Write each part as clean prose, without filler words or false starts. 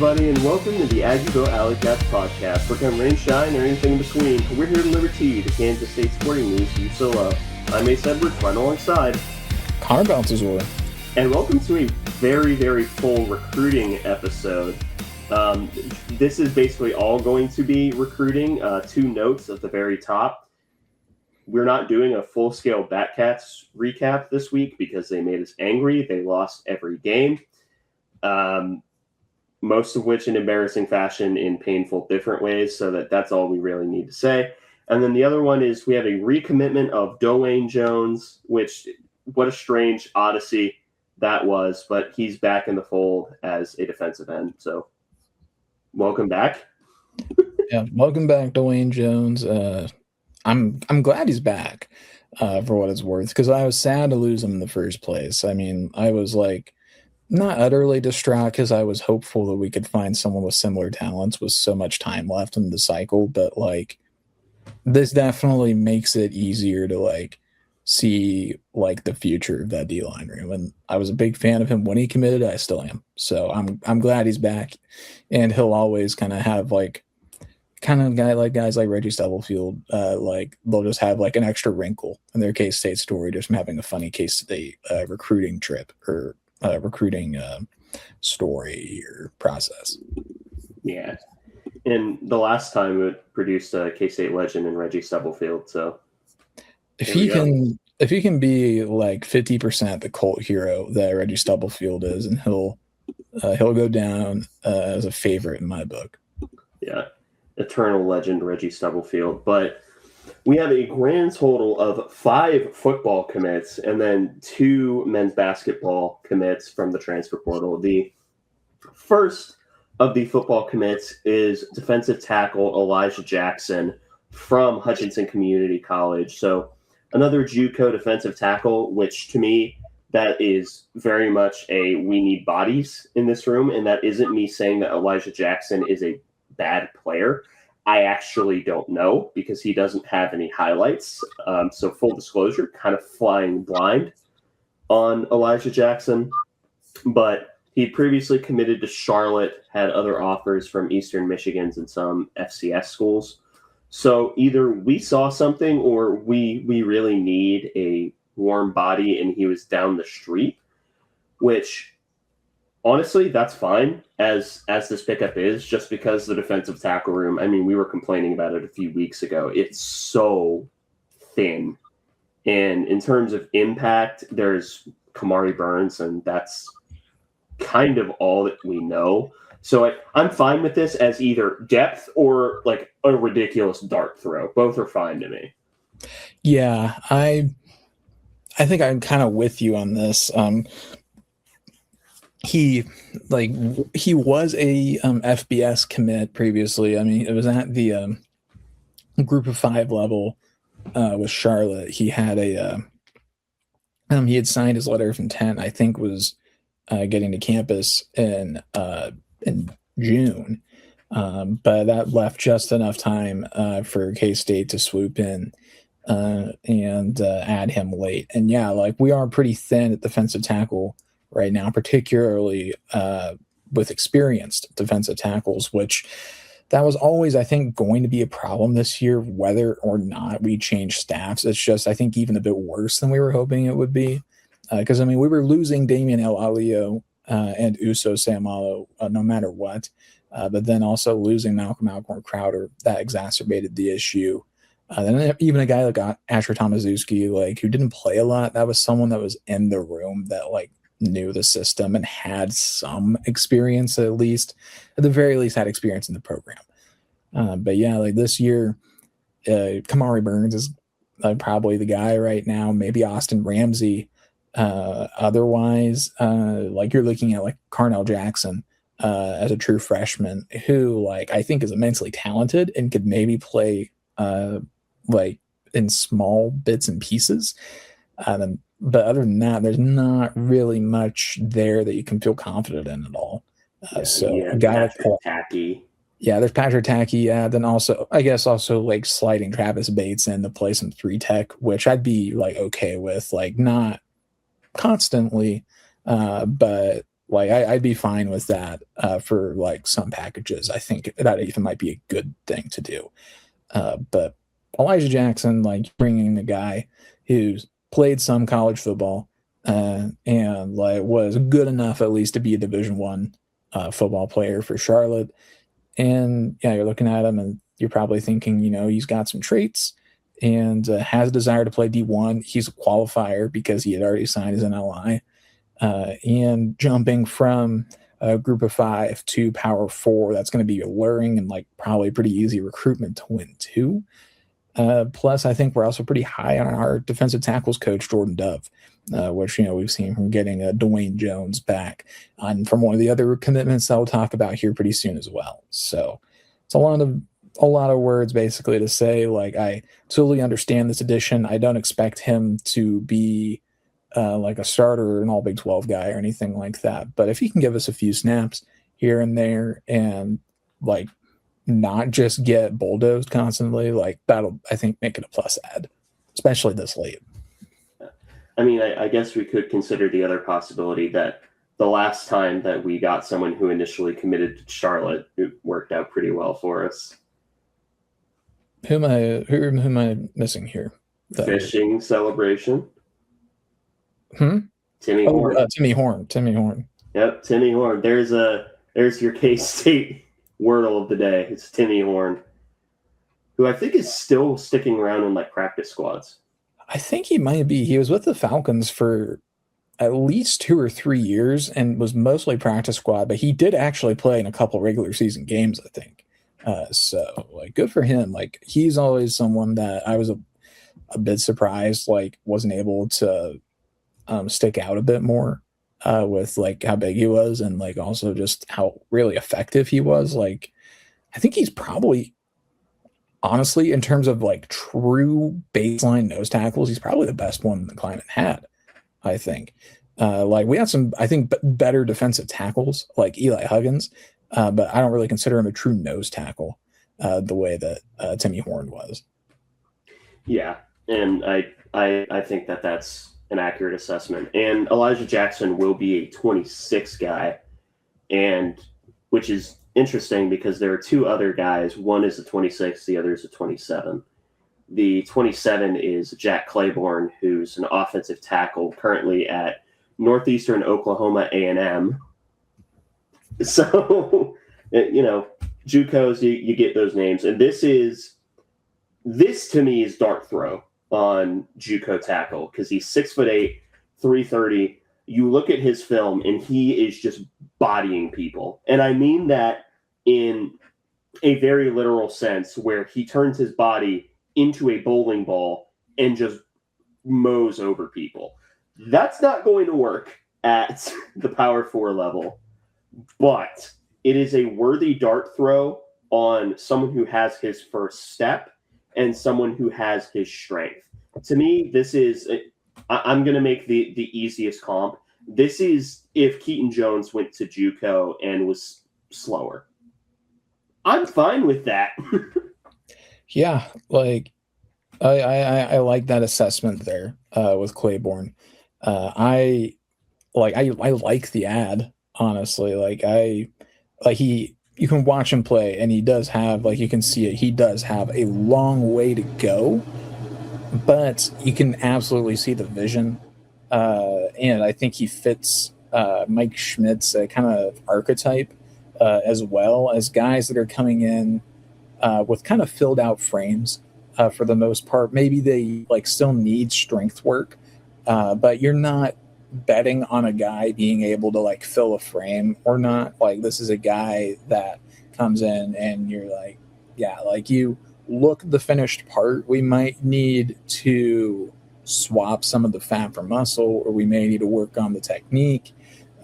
everybody, and welcome to the Aggieville Alleycats podcast. Where come rain, shine, or anything in between, we're here to deliver to you the Kansas State sporting news you so love. I'm Ace Edwards, right alongside Connor Bounces away. And welcome to a very, very full recruiting episode. This is basically all going to be recruiting. Two notes at the very top. We're not doing a full-scale Batcats recap this week because they made us angry. They lost every game. Most of which in embarrassing fashion in painful different ways, so that's all we really need to say. And then the other one is we have a recommitment of Dwayne Jones, which what a strange odyssey that was, but he's back in the fold as a defensive end. So welcome back. Yeah, welcome back, Dwayne Jones. I'm glad he's back for what it's worth, because I was sad to lose him in the first place. I mean, I was like not utterly distraught because I was hopeful that we could find someone with similar talents with so much time left in the cycle, but like this definitely makes it easier to like see like the future of that D-line room. And I was a big fan of him when he committed. I still am. So I'm glad he's back, and he'll always kind of have like guys like Reggie Stubblefield, like they'll just have like an extra wrinkle in their K-State story just from having a funny K-State recruiting trip or recruiting story or process. Yeah. And the last time it produced a K-State legend in Reggie Stubblefield. So if he can be like 50% the cult hero that Reggie Stubblefield is, and he'll go down as a favorite in my book. Yeah. Eternal legend Reggie Stubblefield. But we have a grand total of 5 football commits and then 2 men's basketball commits from the transfer portal. The first of the football commits is defensive tackle Elijah Jackson from Hutchinson Community College. So another JUCO defensive tackle, which to me, that is very much a we need bodies in this room. And that isn't me saying that Elijah Jackson is a bad player. I actually don't know because he doesn't have any highlights. So full disclosure, kind of flying blind on Elijah Jackson. But he previously committed to Charlotte, had other offers from Eastern Michigans and some FCS schools. So either we saw something or we really need a warm body, and he was down the street, which honestly, that's fine as this pickup is, just because the defensive tackle room, I mean, we were complaining about it a few weeks ago. It's so thin. And in terms of impact, there's Kamari Burns, and that's kind of all that we know. So I'm fine with this as either depth or like a ridiculous dart throw. Both are fine to me. Yeah, I think I'm kind of with you on this. He was a FBS commit previously. I mean, it was at the group of 5 level with Charlotte. He had he had signed his letter of intent, I think was getting to campus in June. But that left just enough time for K-State to swoop in and add him late. And yeah, like we are pretty thin at defensive tackle right now, particularly with experienced defensive tackles, which that was always, I think, going to be a problem this year, whether or not we change staffs. It's just, I think, even a bit worse than we were hoping it would be. Because, I mean, we were losing Damian El-Alio and Uso Samalo no matter what. But then also losing Malcolm Alcorn Crowder, that exacerbated the issue. Then even a guy like Asher Tomaszewski, like, who didn't play a lot, that was someone that was in the room that, like, knew the system and had some experience, at the very least had experience in the program. But yeah, like this year, Kamari Burns is probably the guy right now, maybe Austin Ramsey. Otherwise, like you're looking at like Carnell Jackson as a true freshman who like I think is immensely talented and could maybe play like in small bits and pieces. But other than that, there's not really much there that you can feel confident in at all. A guy like Tacky. Yeah, there's Patrick Tacky. Yeah, then also I guess like sliding Travis Bates in to play some 3-tech, which I'd be like okay with, like not constantly, but Like I'd be fine with that for like some packages. I think that even might be a good thing to do. But Elijah Jackson, like bringing a guy who's played some college football and like was good enough at least to be a Division I football player for Charlotte. And yeah, you're looking at him and you're probably thinking, he's got some traits and has a desire to play D1. He's a qualifier because he had already signed as an LI. And jumping from a group of 5 to power 4, that's going to be alluring and like probably pretty easy recruitment to win too. Plus, I think we're also pretty high on our defensive tackles coach, Jordan Dove, which, we've seen from getting Dwayne Jones back and from one of the other commitments that we'll talk about here pretty soon as well. So it's a lot of words basically to say, like, I totally understand this addition. I don't expect him to be like a starter or an all Big 12 guy or anything like that. But if he can give us a few snaps here and there and like not just get bulldozed constantly, like that'll, I think, make it a plus add, especially this late. I mean, I guess we could consider the other possibility that the last time that we got someone who initially committed to Charlotte, it worked out pretty well for us. Who am I missing here? Fishing celebration. Timmy Horn. Timmy Horn. Yep, Timmy Horn. There's your K-State wordle of the day. It's Timmy Horn, who I think is still sticking around in like practice squads. I think he might be. He was with the Falcons for at least 2 or 3 years and was mostly practice squad, but he did actually play in a couple regular season games, I think. So like good for him. Like he's always someone that I was a bit surprised like wasn't able to stick out a bit more with like how big he was and like also just how really effective he was. Like I think he's probably, honestly, in terms of like true baseline nose tackles, he's probably the best one the Climate had, I think. Like we had some, I think, better defensive tackles like Eli Huggins, but I don't really consider him a true nose tackle the way that Timmy Horn was. Yeah, and I think that's an accurate assessment. And Elijah Jackson will be a 26 guy, and which is interesting because there are 2 other guys. One is a 26, the other is a 27. The 27 is Jack Claiborne, who's an offensive tackle currently at Northeastern Oklahoma A&M. So, JUCOs, you get those names. And this to me is dart throw on JUCO tackle because he's 6'8", 330. You look at his film and he is just bodying people. And I mean that in a very literal sense where he turns his body into a bowling ball and just mows over people. That's not going to work at the Power 4 level, but it is a worthy dart throw on someone who has his first step and someone who has his strength. To me, this is, I'm going to make the easiest comp. This is if Keaton Jones went to JUCO and was slower. I'm fine with that. Yeah, like I like that assessment there with Claiborne. I like the ad, honestly. You can watch him play and he does have, like you can see it, he does have a long way to go, but you can absolutely see the vision. And I think he fits Mike Schmidt's kind of archetype as well as guys that are coming in with kind of filled out frames for the most part. Maybe they like still need strength work, but you're not betting on a guy being able to like fill a frame or not. Like this is a guy that comes in and you're like, yeah, like you look at the finished part. We might need to swap some of the fat for muscle, or we may need to work on the technique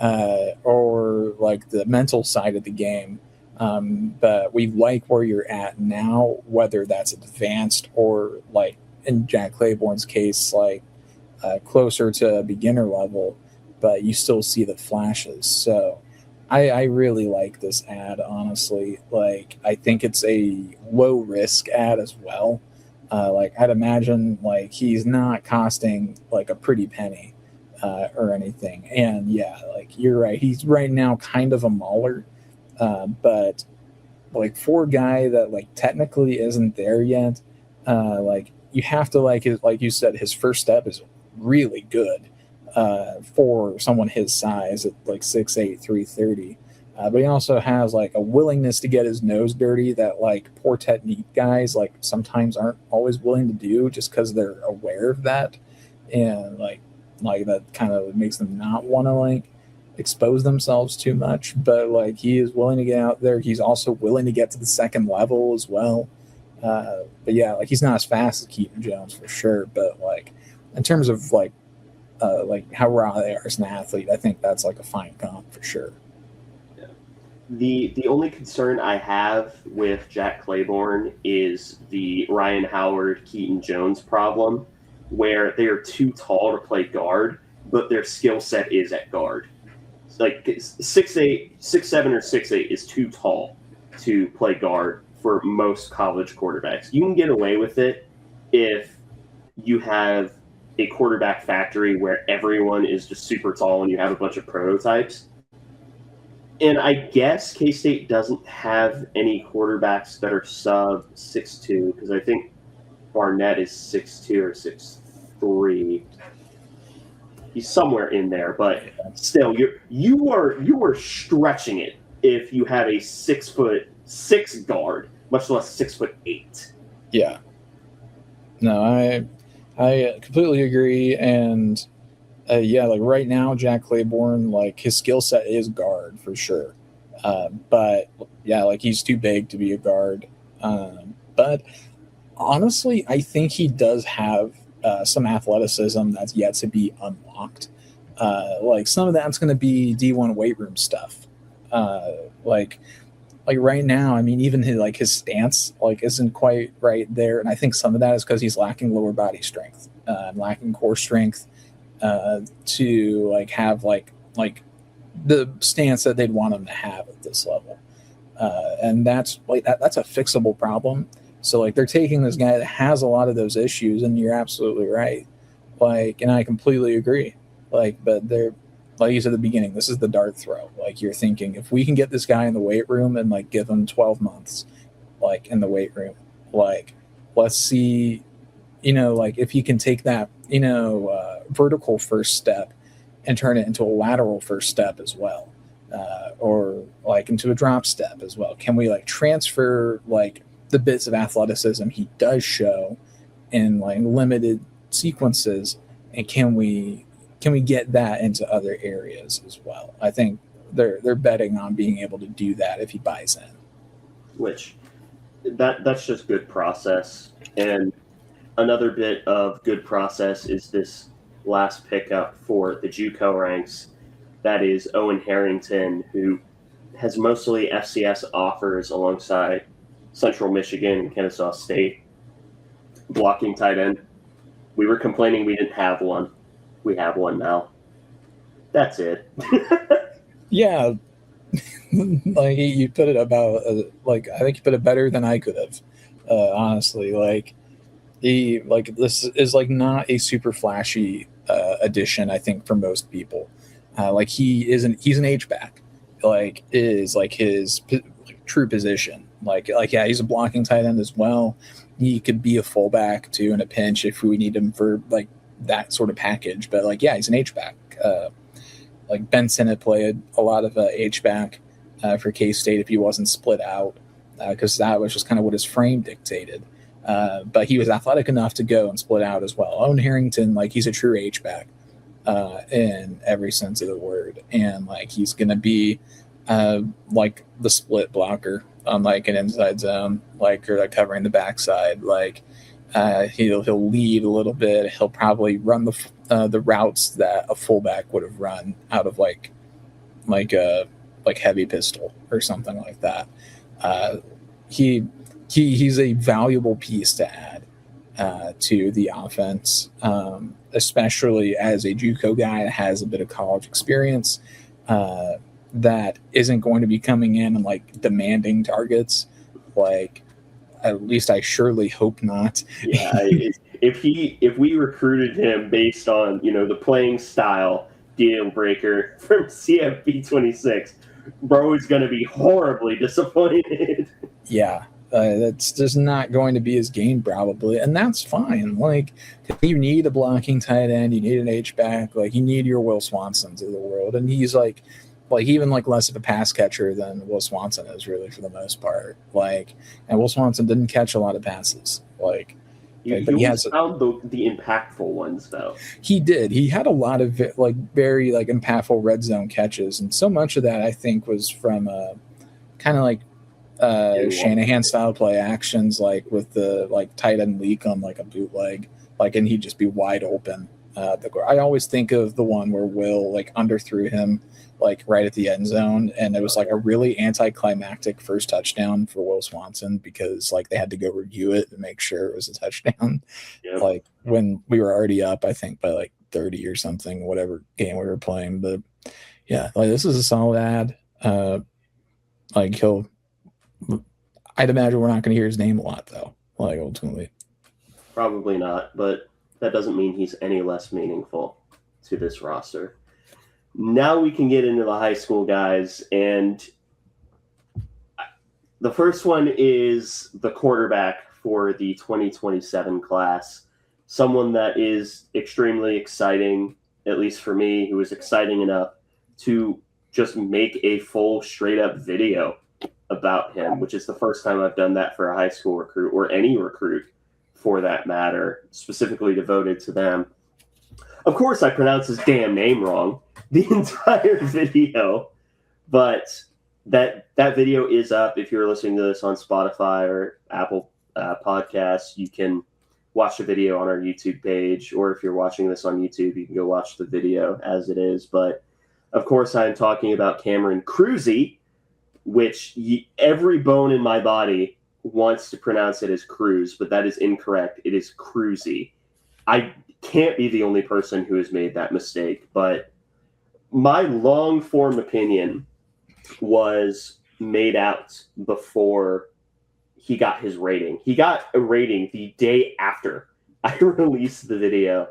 or like the mental side of the game. But we like where you're at now, whether that's advanced or like in Jack Claiborne's case, like closer to beginner level, but you still see the flashes. So I really like this ad, honestly. Like I think it's a low risk ad as well. Like I'd imagine like he's not costing like a pretty penny or anything. And yeah, like you're right. He's right now kind of a mauler, but like for a guy that like technically isn't there yet, like you have to like his, like you said, his first step is really good for someone his size at like 6'8", 330. But he also has like a willingness to get his nose dirty that like poor technique guys like sometimes aren't always willing to do just because they're aware of that, and like that kind of makes them not want to like expose themselves too much. But like he is willing to get out there. He's also willing to get to the second level as well. But yeah, like he's not as fast as Keaton Jones for sure. But like in terms of like how raw they are as an athlete, I think that's like a fine comp for sure. The only concern I have with Jack Claiborne is the Ryan Howard, Keaton Jones problem, where they are too tall to play guard, but their skill set is at guard. Like 6'8", 6'7", or 6'8" is too tall to play guard for most college quarterbacks. You can get away with it if you have a quarterback factory where everyone is just super tall and you have a bunch of prototypes. And I guess K-State doesn't have any quarterbacks that are sub 6'2", because I think Barnett is 6'2" or 6'3". He's somewhere in there, but still, you are stretching it if you have a 6'6" guard, much less 6'8". Yeah. No, I completely agree, and yeah, like right now, Jack Claiborne, like his skill set is guard for sure, but yeah, like he's too big to be a guard. But honestly, I think he does have some athleticism that's yet to be unlocked. Like some of that's going to be D1 weight room stuff. Like right now, I mean, even his stance like isn't quite right there, and I think some of that is because he's lacking lower body strength, lacking core strength to like have like the stance that they'd want him to have at this level, and that's like that's a fixable problem. So like they're taking this guy that has a lot of those issues, and you're absolutely right. Like, and I completely agree. Like, but they're like you said at the beginning, this is the dart throw. Like you're thinking if we can get this guy in the weight room and like give him 12 months, like in the weight room, like let's see, like if he can take that, vertical first step and turn it into a lateral first step as well, or like into a drop step as well. Can we like transfer like the bits of athleticism he does show in like limited sequences, and can we get that into other areas as well? I think they're betting on being able to do that if he buys in. Which that's just good process. And another bit of good process is this last pickup for the JUCO ranks. That is Owen Harrington, who has mostly FCS offers alongside Central Michigan and Kennesaw State. Blocking tight end. We were complaining we didn't have one. We have one now. That's it. Yeah. Like you put it about like I think you put it better than I could have. Honestly, like this is like not a super flashy addition, I think, for most people. Like he's an H-back, like is like his true position. Like yeah, he's a blocking tight end as well. He could be a fullback too in a pinch if we need him for like that sort of package. But like yeah, he's an H-back. Like Benson had played a lot of H-back for K-State if he wasn't split out, because that was just kind of what his frame dictated. But he was athletic enough to go and split out as well. Owen Harrington, like he's a true H-back in every sense of the word. And like he's going to be like the split blocker on like an inside zone, like or like covering the backside. Like he'll lead a little bit. He'll probably run the routes that a fullback would have run out of like a heavy pistol or something like that. He's a valuable piece to add to the offense, especially as a JUCO guy that has a bit of college experience that isn't going to be coming in and like demanding targets. Like At least I surely hope not. Yeah, if we recruited him based on the playing style deal breaker from CFB 26, bro is going to be horribly disappointed. Yeah, that's just not going to be his game probably, and that's fine. Like, you need a blocking tight end, you need an H back, like you need your Will Swansons of the world, and he's like even like less of a pass catcher than Will Swanson is really for the most part. Like, and Will Swanson didn't catch a lot of passes. Like, but he has found the impactful ones though. He did. He had a lot of like very like impactful red zone catches, and so much of that I think was from kind of like Shanahan style play actions, like with the like tight end leak on like a bootleg, like, and he'd just be wide open. I always think of the one where Will like underthrew him like right at the end zone, and it was like a really anticlimactic first touchdown for Will Swanson because like they had to go review it to make sure it was a touchdown. Yep. Like when we were already up, I think by like 30 or something, whatever game we were playing. But yeah, like this is a solid ad. Like I'd imagine we're not going to hear his name a lot though. Like ultimately, probably not. But that doesn't mean he's any less meaningful to this roster. Now we can get into the high school guys, and the first one is the quarterback for the 2027 class, someone that is extremely exciting, at least for me, who is exciting enough to just make a full straight-up video about him, which is the first time I've done that for a high school recruit, or any recruit for that matter, specifically devoted to them. Of course, I pronounce his damn name wrong the entire video, but that video is up. If you're listening to this on Spotify or Apple Podcasts, you can watch the video on our YouTube page, or if you're watching this on YouTube, you can go watch the video as it is. But of course, I'm talking about Cameron Cruits, which every bone in my body wants to pronounce it as Cruz, but that is incorrect. It is Cruits. I can't be the only person who has made that mistake, but my long form opinion was made out before he got his rating. He got a rating the day after I released the video,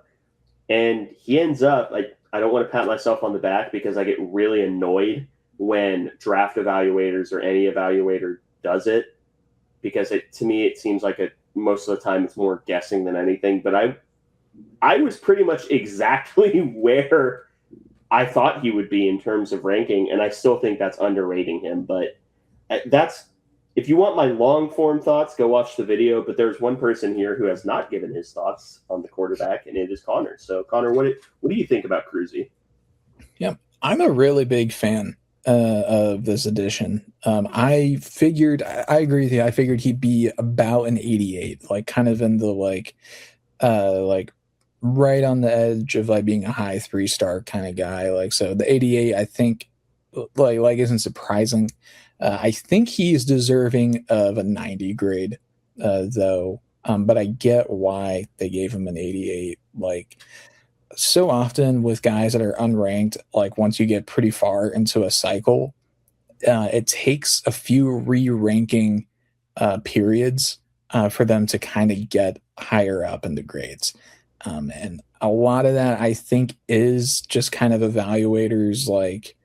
and he ends up, like, I don't want to pat myself on the back because I get really annoyed when draft evaluators or any evaluator does it, because to me it seems like most of the time it's more guessing than anything. But I was pretty much exactly where I thought he would be in terms of ranking, and I still think that's underrating him. But if you want my long form thoughts, go watch the video. But there's one person here who has not given his thoughts on the quarterback, and it is Connor. So Connor, what do you think about Cruits? Yeah, I'm a really big fan of this edition. I agree with you. I figured he'd be about an 88, like kind of in the like right on the edge of like being a high 3-star kind of guy. Like, so the 88, I think like isn't surprising. I think he's deserving of a 90 grade though. But I get why they gave him an 88. Like, so often with guys that are unranked, like once you get pretty far into a cycle, it takes a few re-ranking periods for them to kind of get higher up in the grades. And a lot of that, I think, is just kind of evaluators like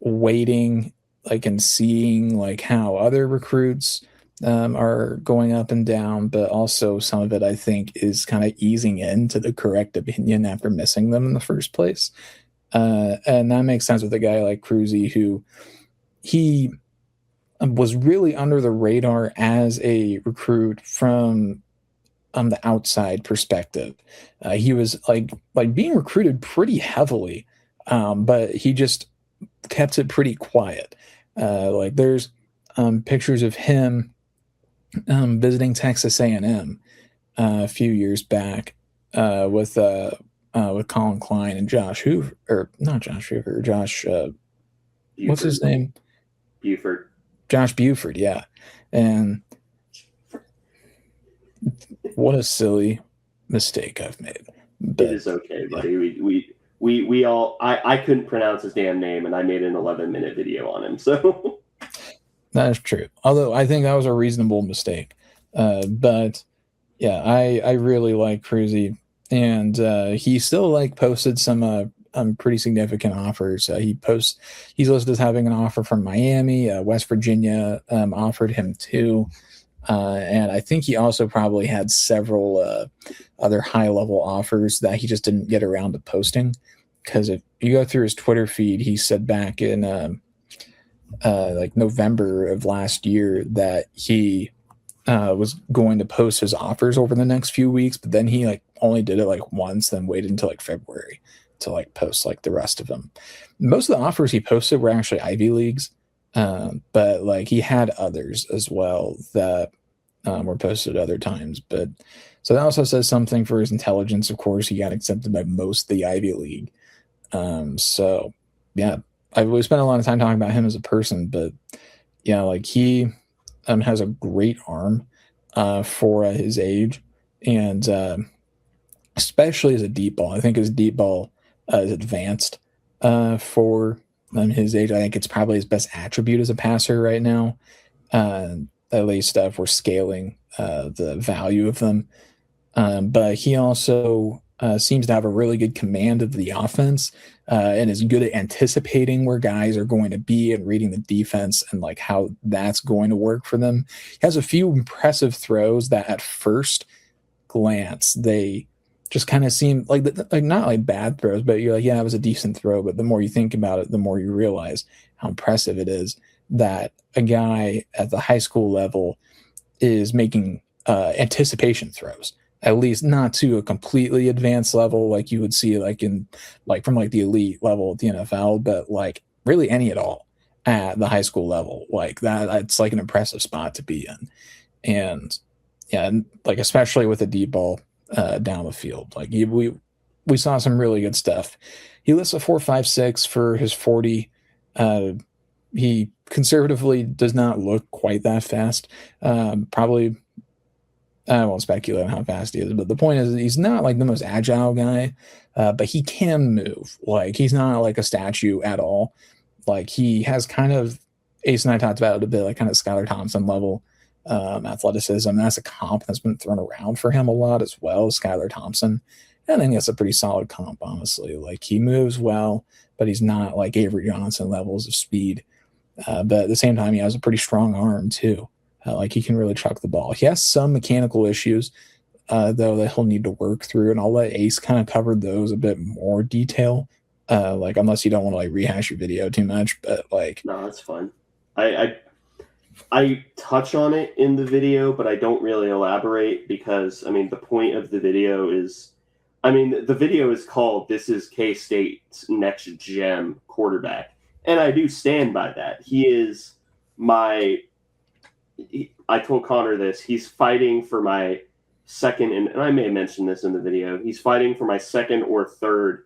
waiting, like, and seeing like how other recruits are going up and down, but also some of it, I think, is kind of easing into the correct opinion after missing them in the first place. And that makes sense with a guy like Cruits, who he was really under the radar as a recruit from the outside perspective. He was like being recruited pretty heavily, but he just kept it pretty quiet. Like there's pictures of him visiting Texas A&M a few years back with Colin Klein and Josh Hoover, or not Josh Hoover, Josh what's his name? Buford. Josh Buford, yeah. And what a silly mistake I've made. But, it is okay, buddy. Yeah. We all I couldn't pronounce his damn name, and I made an 11-minute video on him. So That is true. Although I think that was a reasonable mistake. But yeah, I really like Cruzy, and he still like posted some pretty significant offers. He's listed as having an offer from Miami, West Virginia offered him too, and I think he also probably had several other high level offers that he just didn't get around to posting. Because if you go through his Twitter feed, he said back in like November of last year that he was going to post his offers over the next few weeks, but then he like only did it like once, then waited until like February to like post like the rest of them. Most of the offers he posted were actually Ivy Leagues, but like he had others as well that were posted other times. But so that also says something for his intelligence. Of course, he got accepted by most of the Ivy League. So yeah, we spent a lot of time talking about him as a person, but yeah, like he has a great arm for his age, and especially as a deep ball. I think his deep ball is advanced for his age. I think it's probably his best attribute as a passer right now. At least if we're scaling the value of them. But he also seems to have a really good command of the offense and is good at anticipating where guys are going to be and reading the defense and like how that's going to work for them. He has a few impressive throws that at first glance, they just kind of seem like not like bad throws, but you're like, yeah, it was a decent throw. But the more you think about it, the more you realize how impressive it is that a guy at the high school level is making anticipation throws, at least not to a completely advanced level like you would see like in like from like the elite level of the NFL, but like really any at all at the high school level. Like that, it's like an impressive spot to be in. And yeah, and like especially with the deep ball down the field, like we saw some really good stuff. He lists a 4.56 for his 40. He conservatively does not look quite that fast. Probably, I won't speculate on how fast he is, but the point is he's not like the most agile guy, but he can move. Like he's not like a statue at all. Like he has kind of, Ace and I talked about it a bit, like kind of Skylar Thompson level athleticism. That's a comp that's been thrown around for him a lot as well, Skylar Thompson. And I think that's a pretty solid comp, honestly. Like he moves well, but he's not like Avery Johnson levels of speed. But at the same time, he has a pretty strong arm too. Like he can really chuck the ball. He has some mechanical issues, though, that he'll need to work through, and I'll let Ace kind of cover those a bit more detail. Like unless you don't want to like rehash your video too much, but like no, that's fine. I touch on it in the video, but I don't really elaborate because I mean the point of the video is, I mean the video is called "This is K-State's Next Gem Quarterback." And I do stand by that. He is I told Connor this. He's fighting for my second, and I may have mentioned this in the video. He's fighting for my second or third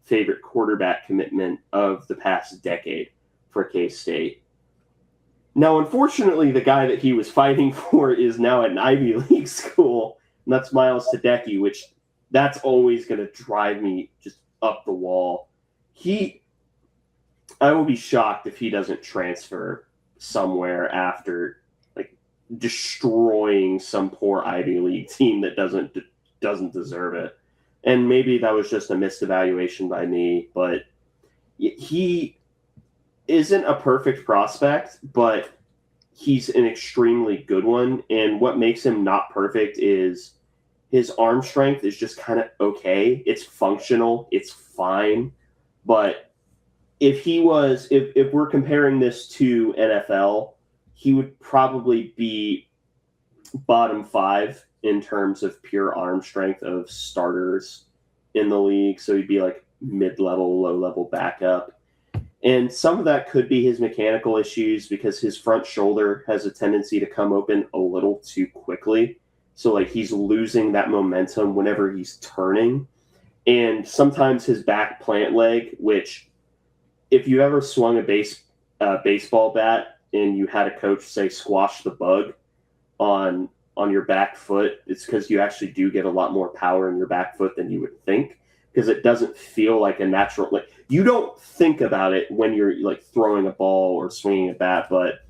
favorite quarterback commitment of the past decade for K-State. Now, unfortunately, the guy that he was fighting for is now at an Ivy League school, and that's Miles Tedecki, which that's always going to drive me just up the wall. I will be shocked if he doesn't transfer somewhere after like destroying some poor Ivy League team that doesn't deserve it. And maybe that was just a missed evaluation by me, but he isn't a perfect prospect, but he's an extremely good one. And what makes him not perfect is his arm strength is just kind of okay. It's functional. It's fine. But if we're comparing this to NFL, he would probably be bottom 5 in terms of pure arm strength of starters in the league. So he'd be like mid-level, low-level backup. And some of that could be his mechanical issues because his front shoulder has a tendency to come open a little too quickly. So like he's losing that momentum whenever he's turning. And sometimes his back plant leg, which if you ever swung a baseball bat and you had a coach say squash the bug on your back foot, it's because you actually do get a lot more power in your back foot than you would think, because it doesn't feel like a natural, like you don't think about it when you're like throwing a ball or swinging a bat, but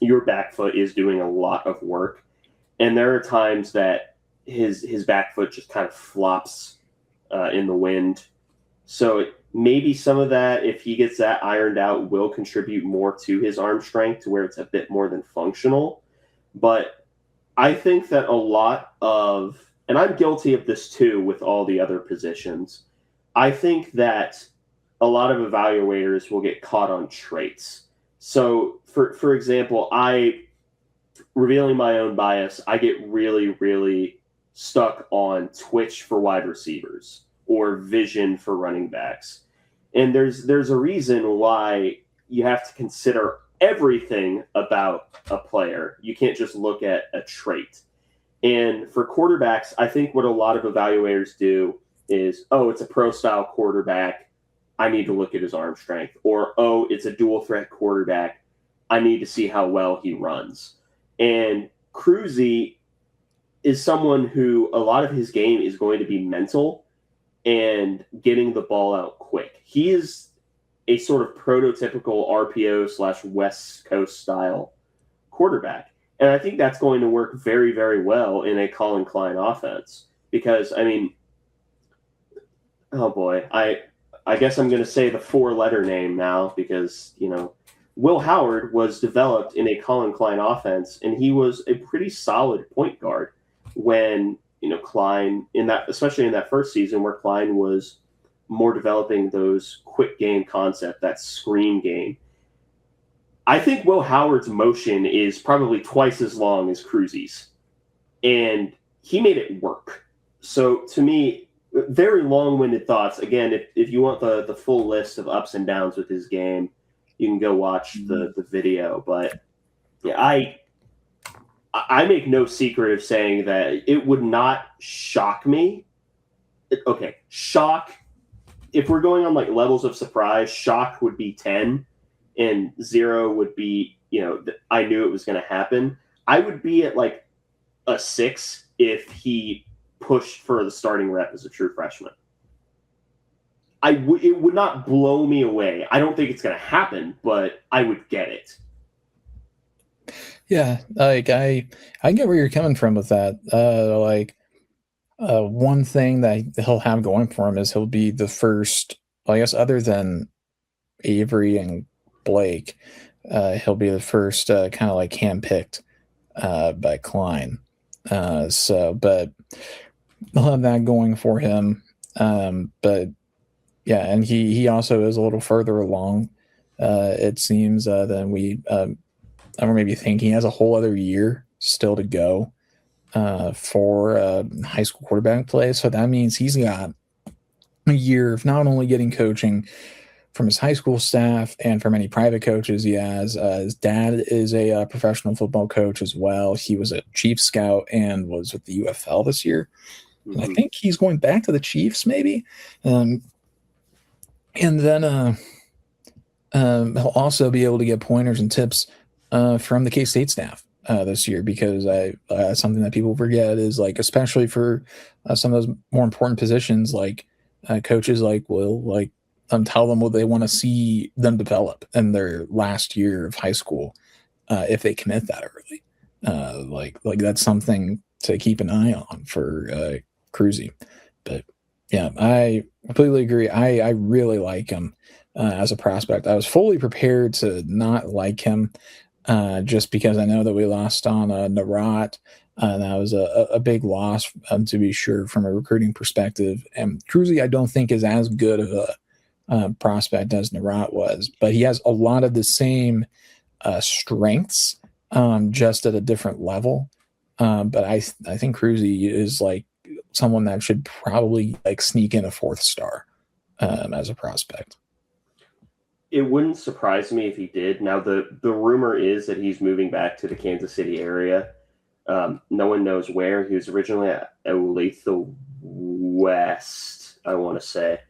your back foot is doing a lot of work. And there are times that his back foot just kind of flops in the wind. So maybe some of that, if he gets that ironed out, will contribute more to his arm strength to where it's a bit more than functional. But I think that a lot of, and I'm guilty of this too with all the other positions, I think that a lot of evaluators will get caught on traits. So, for example, revealing my own bias, I get really, really stuck on twitch for wide receivers or vision for running backs. And there's a reason why you have to consider everything about a player. You can't just look at a trait. And for quarterbacks, I think what a lot of evaluators do is, oh, it's a pro style quarterback, I need to look at his arm strength. Or, oh, it's a dual threat quarterback, I need to see how well he runs. And Cruzy is someone who a lot of his game is going to be mental and getting the ball out quick. He is a sort of prototypical RPO / West Coast style quarterback. And I think that's going to work very, very well in a Colin Klein offense. Because, I mean, oh boy, I guess I'm going to say the 4-letter name now because, Will Howard was developed in a Colin Klein offense, and he was a pretty solid point guard when, Klein, especially in that first season where Klein was more developing those quick game concept, that screen game. I think Will Howard's motion is probably twice as long as Cruzy's, and he made it work. So to me, very long-winded thoughts. Again, if you want the full list of ups and downs with his game, you can go watch the video. But yeah, I make no secret of saying that it would not shock me. Okay, shock. If we're going on like levels of surprise, shock would be 10, and 0 would be, I knew it was going to happen. I would be at like a 6 if he pushed for the starting rep as a true freshman. It would not blow me away. I don't think it's going to happen, but I would get it. Yeah, like I get where you're coming from with that. One thing that he'll have going for him is he'll be the first, I guess, other than Avery and Blake, he'll be the first kind of like handpicked by Klein. But he'll have that going for him. But yeah, and he also is a little further along, it seems, than we or maybe think. He has a whole other year still to go for high school quarterback play. So that means he's got a year of not only getting coaching from his high school staff and from any private coaches he has. His dad is a professional football coach as well. He was a Chiefs scout and was with the UFL this year. Mm-hmm. And I think he's going back to the Chiefs maybe. And then he'll also be able to get pointers and tips from the K-State staff this year, because something that people forget is, like, especially for some of those more important positions, like coaches will tell them what they want to see them develop in their last year of high school if they commit that early. Like that's something to keep an eye on for Cruzy. But yeah, I completely agree. I really like him as a prospect. I was fully prepared to not like him just because I know that we lost on Narat. That was a big loss, to be sure, from a recruiting perspective. And Cruzy, I don't think, is as good of a prospect as Narat was, but he has a lot of the same strengths, just at a different level. But I think Cruzy is like someone that should probably sneak in a 4th star as a prospect. It wouldn't surprise me if he did. Now, the rumor is that he's moving back to the Kansas City area. No one knows where. He was originally at Olathe West, I want to say.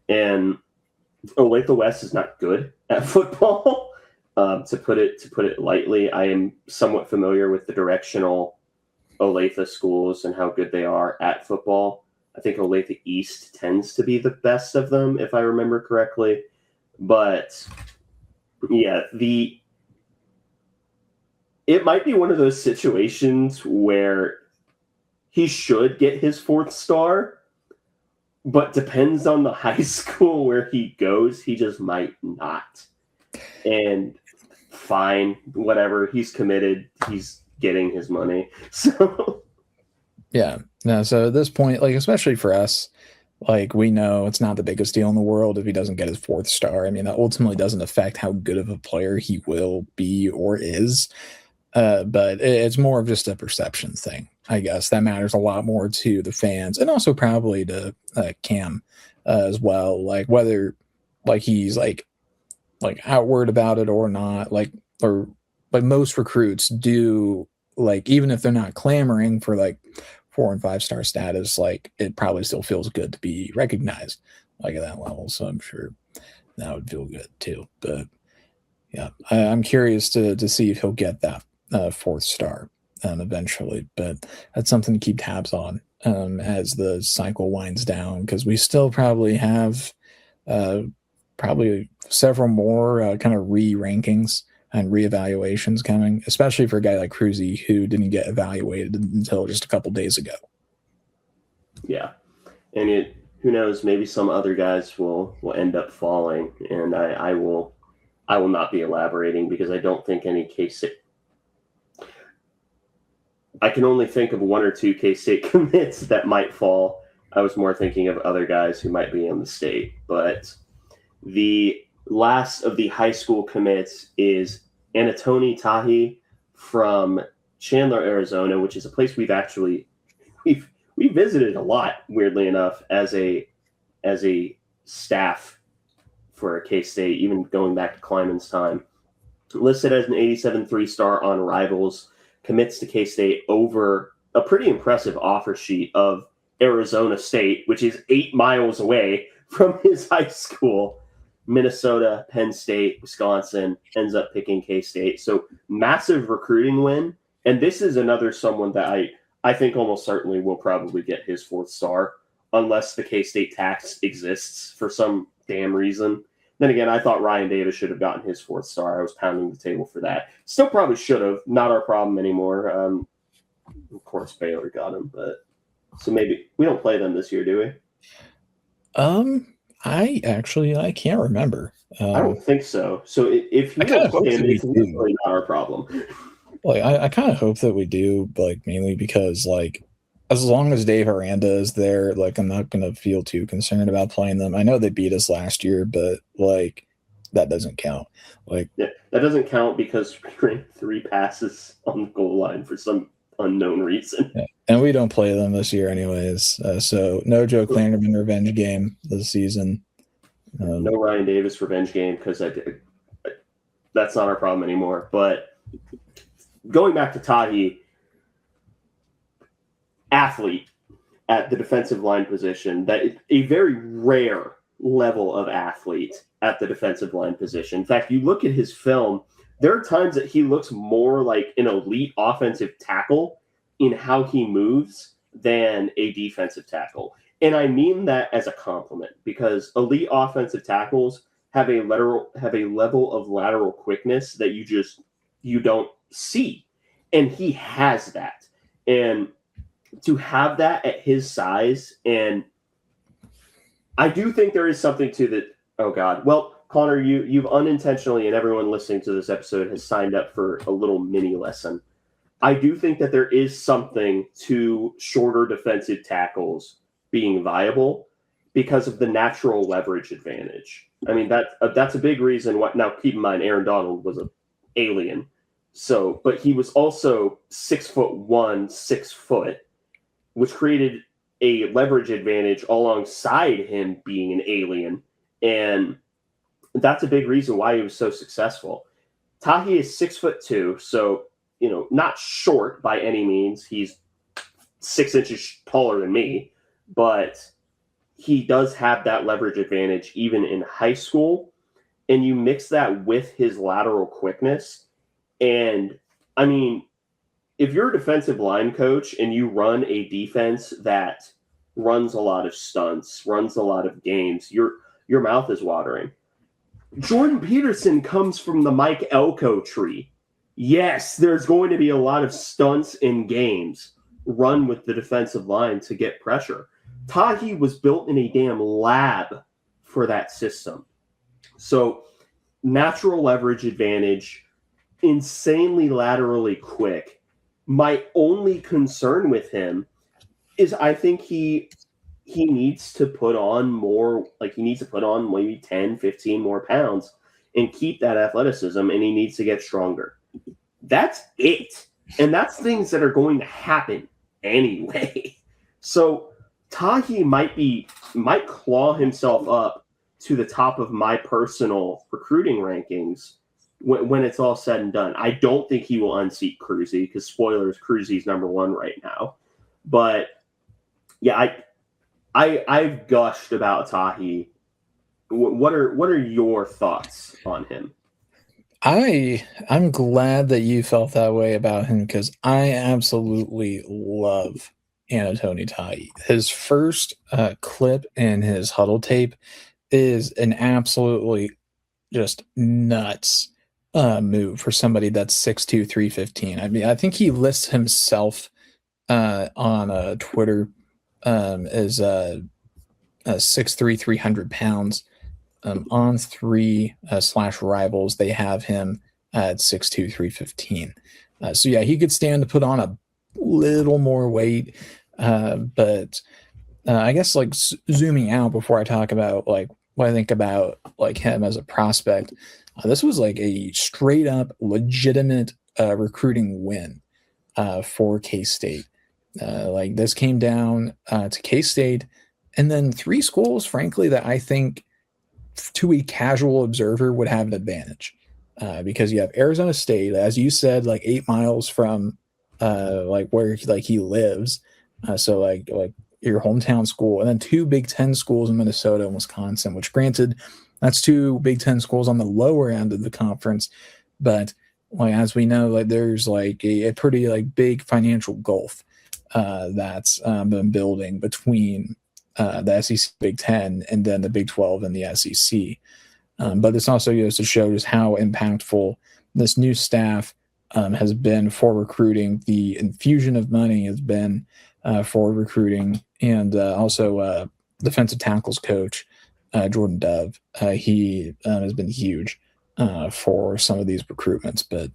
And Olathe West is not good at football, to put it lightly. I am somewhat familiar with the directional Olathe schools and how good they are at football. I think Olathe East tends to be the best of them, if I remember correctly. But yeah, it might be one of those situations where he should get his 4th star, but depends on the high school where he goes, he just might not. And fine, whatever, he's committed, he's getting his money. So yeah, no, so at this point, like, especially for us, like, we know it's not the biggest deal in the world if he doesn't get his 4th star. I mean, that ultimately doesn't affect how good of a player he will be or is. But it's more of just a perception thing, I guess. That matters a lot more to the fans and also probably to Cam as well. Like, whether like he's like outward about it or not, like most recruits do, like, even if they're not clamoring for like 4 and 5 star status, like, it probably still feels good to be recognized like at that level. So I'm sure that would feel good too. But yeah, I'm curious to see if he'll get that 4th star eventually, but that's something to keep tabs on as the cycle winds down, because we still probably have probably several more kind of re-rankings and reevaluations coming, especially for a guy like Cruzy, who didn't get evaluated until just a couple days ago. Yeah, and who knows, maybe some other guys will end up falling, and I will not be elaborating because I don't think any K-State. I can only think of 1 or 2 K-State commits that might fall. I was more thinking of other guys who might be in the state. But the last of the high school commits is Anatoni Tahi from Chandler, Arizona, which is a place we visited a lot, weirdly enough, as a staff for K-State, even going back to Kleiman's time. Listed as an 87 3-star on Rivals, commits to K-State over a pretty impressive offer sheet of Arizona State, which is 8 miles away from his high school. Minnesota, Penn State, Wisconsin, ends up picking K-State. So massive recruiting win. And this is another someone that I think almost certainly will probably get his 4th star, unless the K-State tax exists for some damn reason. Then again, I thought Ryan Davis should have gotten his 4th star. I was pounding the table for that. Still probably should have. Not our problem anymore. Of course, Baylor got him, but so maybe we don't play them this year, do we? I can't remember. I don't think so. So if you don't play him, it's really not our problem. Like, I kind of hope that we do, like, mainly because, like, as long as Dave Aranda is there, like, I'm not going to feel too concerned about playing them. I know they beat us last year, but, like, that doesn't count. Like, yeah, that doesn't count because we ran 3 passes on the goal line for some unknown reason. Yeah. And we don't play them this year anyways. So no Joe Klanderman revenge game this season. No Ryan Davis revenge game, because that's not our problem anymore. But going back to Tahi, athlete at the defensive line position, that is a very rare level of athlete at the defensive line position. In fact, you look at his film, there are times that he looks more like an elite offensive tackle in how he moves than a defensive tackle. And I mean that as a compliment, because elite offensive tackles have a level of lateral quickness that you don't see. And he has that. And to have that at his size, and I do think there is something to that. Oh God. Well, Connor, you've unintentionally, and everyone listening to this episode has signed up for a little mini lesson. I do think that there is something to shorter defensive tackles being viable because of the natural leverage advantage. I mean, that's a big reason why. Now, keep in mind, Aaron Donald was an alien. So, but he was also 6'1", 6 foot, which created a leverage advantage alongside him being an alien. And that's a big reason why he was so successful. Tahi is 6'2", so, not short by any means. He's 6 inches taller than me, but he does have that leverage advantage even in high school. And you mix that with his lateral quickness. And I mean, if you're a defensive line coach and you run a defense that runs a lot of stunts, runs a lot of games, your mouth is watering. Jordan Peterson comes from the Mike Elko tree. Yes, there's going to be a lot of stunts in games run with the defensive line to get pressure. Tahi was built in a damn lab for that system. So, natural leverage advantage, insanely laterally quick. My only concern with him is I think he needs to put on more, like he needs to put on maybe 10, 15 more pounds and keep that athleticism, and he needs to get stronger. That's it. And that's things that are going to happen anyway. So Tahi might claw himself up to the top of my personal recruiting rankings when it's all said and done. I don't think he will unseat Cruzy because spoilers, Cruzy's number one right now. But yeah, I've gushed about Tahi. What are your thoughts on him? I'm glad that you felt that way about him because I absolutely love Anatoni Tai. His first clip in his huddle tape is an absolutely just nuts move for somebody that's 6'2", 315. I mean, I think he lists himself on Twitter as 6'3", 300 pounds. On three slash rivals, they have him at 6'2", 315. So yeah, he could stand to put on a little more weight, but I guess like zooming out before I talk about like what I think about like him as a prospect, this was like a straight up legitimate recruiting win for K-State. Like this came down to K-State, and then three schools, frankly, that I think to a casual observer would have an advantage because you have Arizona State, as you said, like 8 miles from like where like he lives, so like your hometown school, and then two Big Ten schools in Minnesota and Wisconsin, which granted that's two Big Ten schools on the lower end of the conference, but like as we know, like there's like a pretty like big financial gulf that's been building between the SEC Big Ten and then the Big 12 and the SEC. But this also goes to show just how impactful this new staff has been for recruiting. The infusion of money has been for recruiting, and also defensive tackles coach Jordan Dove. He has been huge for some of these recruitments. But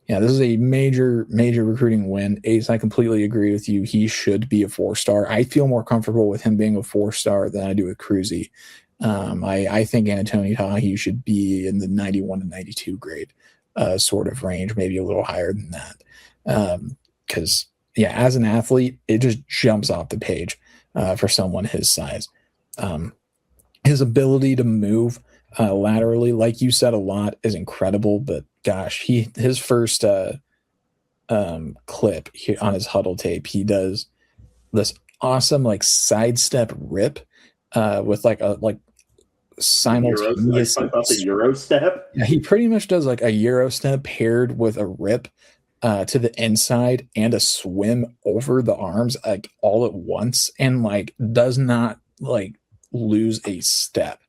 yeah, this is a major recruiting win. Ace, I completely agree with you. He should be a 4-star. I feel more comfortable with him being a 4-star than I do with Cruzy. I think Anatoni Tahi should be in the 91 to 92 grade sort of range, maybe a little higher than that. Because, yeah, as an athlete, it just jumps off the page for someone his size. His ability to move laterally, like you said a lot, is incredible. But gosh, his first clip here on his huddle tape, he does this awesome like sidestep rip with like a simultaneous. I thought the Euro step. Yeah, he pretty much does like a Euro step paired with a rip to the inside and a swim over the arms like all at once, and like does not like lose a step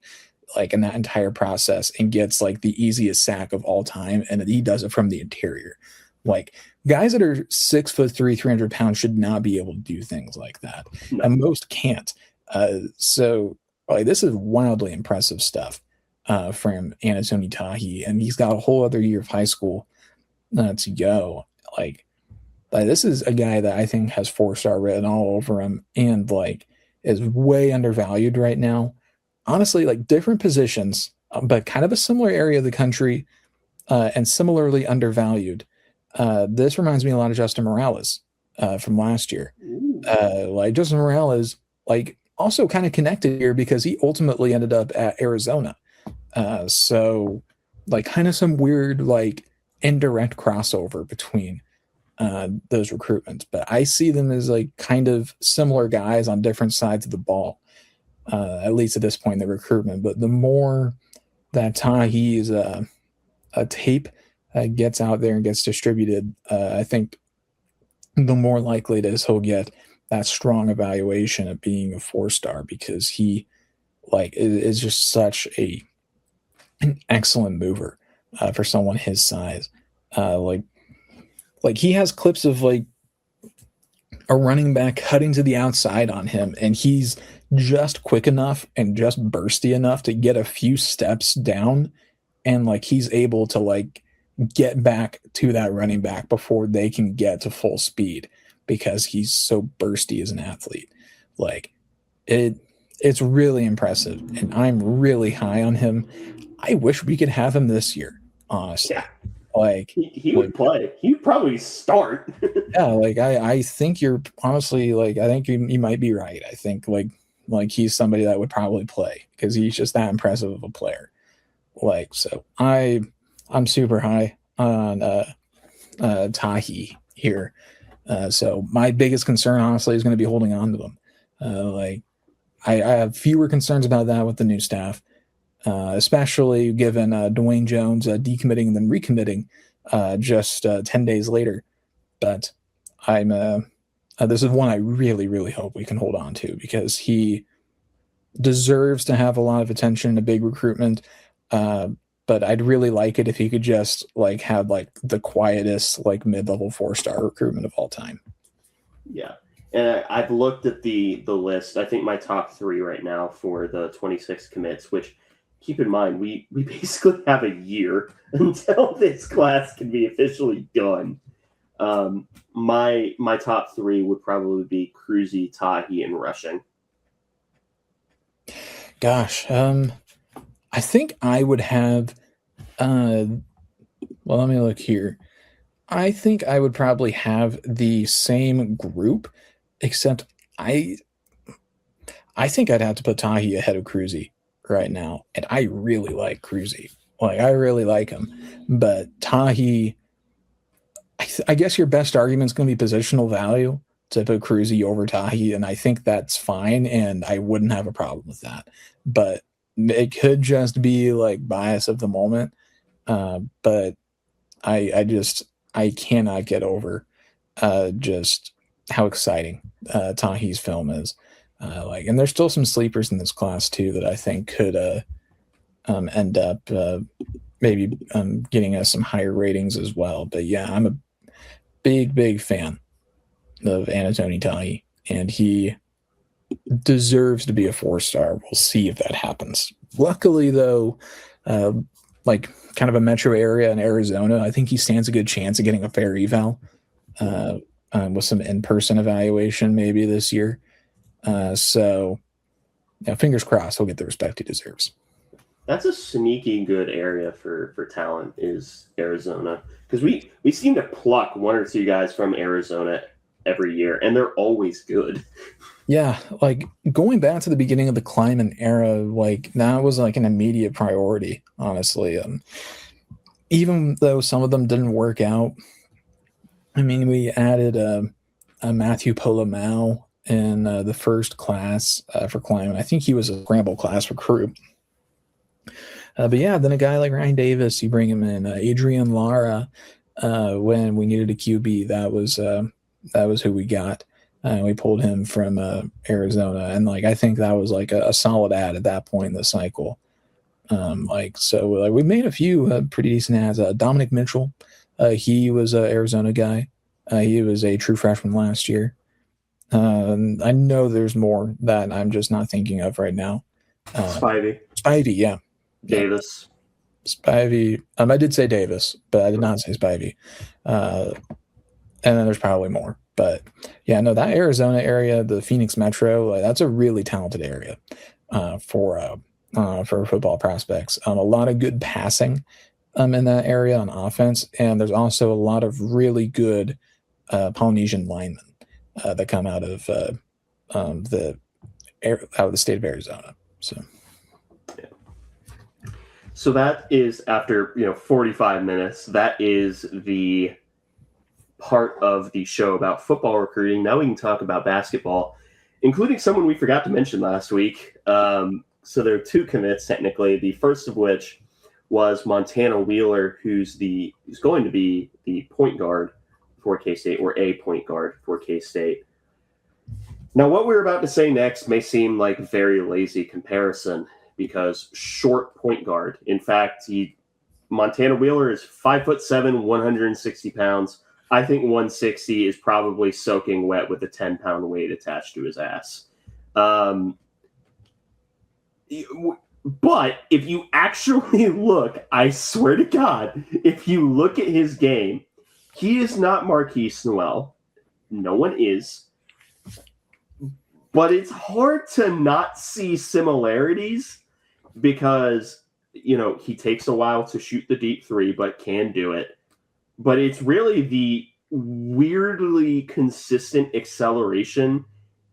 like in that entire process, and gets like the easiest sack of all time, and he does it from the interior. Like guys that are 6'3", 300 pounds should not be able to do things like that, and most can't. So like this is wildly impressive stuff from Anatoni Tahi, and he's got a whole other year of high school to go. Like this is a guy that I think has 4-star written all over him, and like is way undervalued right now. Honestly, like different positions, but kind of a similar area of the country and similarly undervalued. This reminds me a lot of Justin Morales from last year. Like Justin Morales, like also kind of connected here because he ultimately ended up at Arizona. So like kind of some weird like indirect crossover between those recruitments, but I see them as like kind of similar guys on different sides of the ball, at least at this point in the recruitment. But the more that Tahi's a tape gets out there and gets distributed, I think the more likely it is he'll get that strong evaluation of being a 4-star, because he like is just such an excellent mover for someone his size. Like he has clips of like a running back cutting to the outside on him, and he's just quick enough and just bursty enough to get a few steps down, and like he's able to like get back to that running back before they can get to full speed because he's so bursty as an athlete. Like it's really impressive, and I'm really high on him. I wish we could have him this year, honestly. Yeah. Like He would play. He would probably start. yeah, like I think you're honestly like I think you might be right. I think like he's somebody that would probably play because he's just that impressive of a player. Like so I'm super high on Tahi here. So my biggest concern honestly is going to be holding on to them. Like I have fewer concerns about that with the new staff, especially given Dwayne Jones decommitting and then recommitting just 10 days later. But I'm this is one I really, really hope we can hold on to because he deserves to have a lot of attention and a big recruitment. But I'd really like it if he could just like have like the quietest like mid-level 4-star recruitment of all time. Yeah. And I've looked at the list. I think my top 3 right now for the 26 commits, which keep in mind, we basically have a year until this class can be officially done. My top 3 would probably be Cruzy, Tahi, and Rushing. Gosh, I think I would have. Well, let me look here. I think I would probably have the same group, except I think I'd have to put Tahi ahead of Cruzy right now, and I really like Cruzy. Like I really like him, but Tahi. I guess your best argument is going to be positional value to put Cruzy over Tahi, and I think that's fine, and I wouldn't have a problem with that. But it could just be like bias of the moment. But I cannot get over just how exciting Tahi's film is. Like, and there's still some sleepers in this class too that I think could end up maybe getting us some higher ratings as well. But yeah, I'm a big fan of Anatoni Tahi, and he deserves to be a 4-star. We'll see if that happens. Luckily, though, like kind of a metro area in Arizona, I think he stands a good chance of getting a fair eval with some in-person evaluation maybe this year. So, yeah, fingers crossed he'll get the respect he deserves. That's a sneaky good area for talent is Arizona because we seem to pluck 1 or 2 guys from Arizona every year, and they're always good. Yeah, like going back to the beginning of the Kleiman era, like that was like an immediate priority, honestly. Even though some of them didn't work out, I mean, we added a Matthew Polomau in the first class for Kleiman. I think he was a scramble class recruit. But yeah, then a guy like Ryan Davis, you bring him in. Adrian Lara, when we needed a QB, that was who we got. We pulled him from Arizona, and like I think that was like a solid ad at that point in the cycle. So we made a few pretty decent ads. Dominic Mitchell, he was an Arizona guy. He was a true freshman last year. I know there's more that I'm just not thinking of right now. Spivey, yeah. Davis, Spivey. I did say Davis, but I did not say Spivey. And then there's probably more. But yeah, no, that Arizona area, the Phoenix Metro, that's a really talented area for football prospects. A lot of good passing in that area on offense, and there's also a lot of really good Polynesian linemen that come out of the state of Arizona. So. Yeah. So that is after 45 minutes. That is the part of the show about football recruiting. Now we can talk about basketball, including someone we forgot to mention last week. So there are 2 commits technically. The first of which was Montana Wheeler, who's going to be the point guard for K-State, or a point guard for K-State. Now, what we're about to say next may seem like a very lazy comparison because short point guard. In fact, he Montana Wheeler is 5'7", 160 pounds. I think 160 is probably soaking wet with a 10-pound weight attached to his ass. But if you actually look, I swear to God, if you look at his game, he is not Marquise Noel. No one is. But it's hard to not see similarities because, he takes a while to shoot the deep three, but can do it. But it's really the weirdly consistent acceleration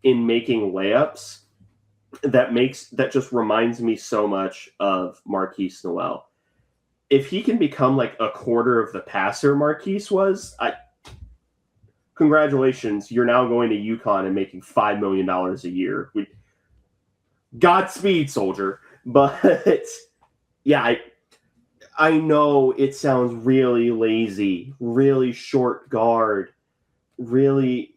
in making layups that just reminds me so much of Marquise Noel. If he can become like a quarter of the passer Marquise was, congratulations, you're now going to UConn and making $5 million a year. Godspeed, soldier. But yeah, I know it sounds really lazy, really short guard, really,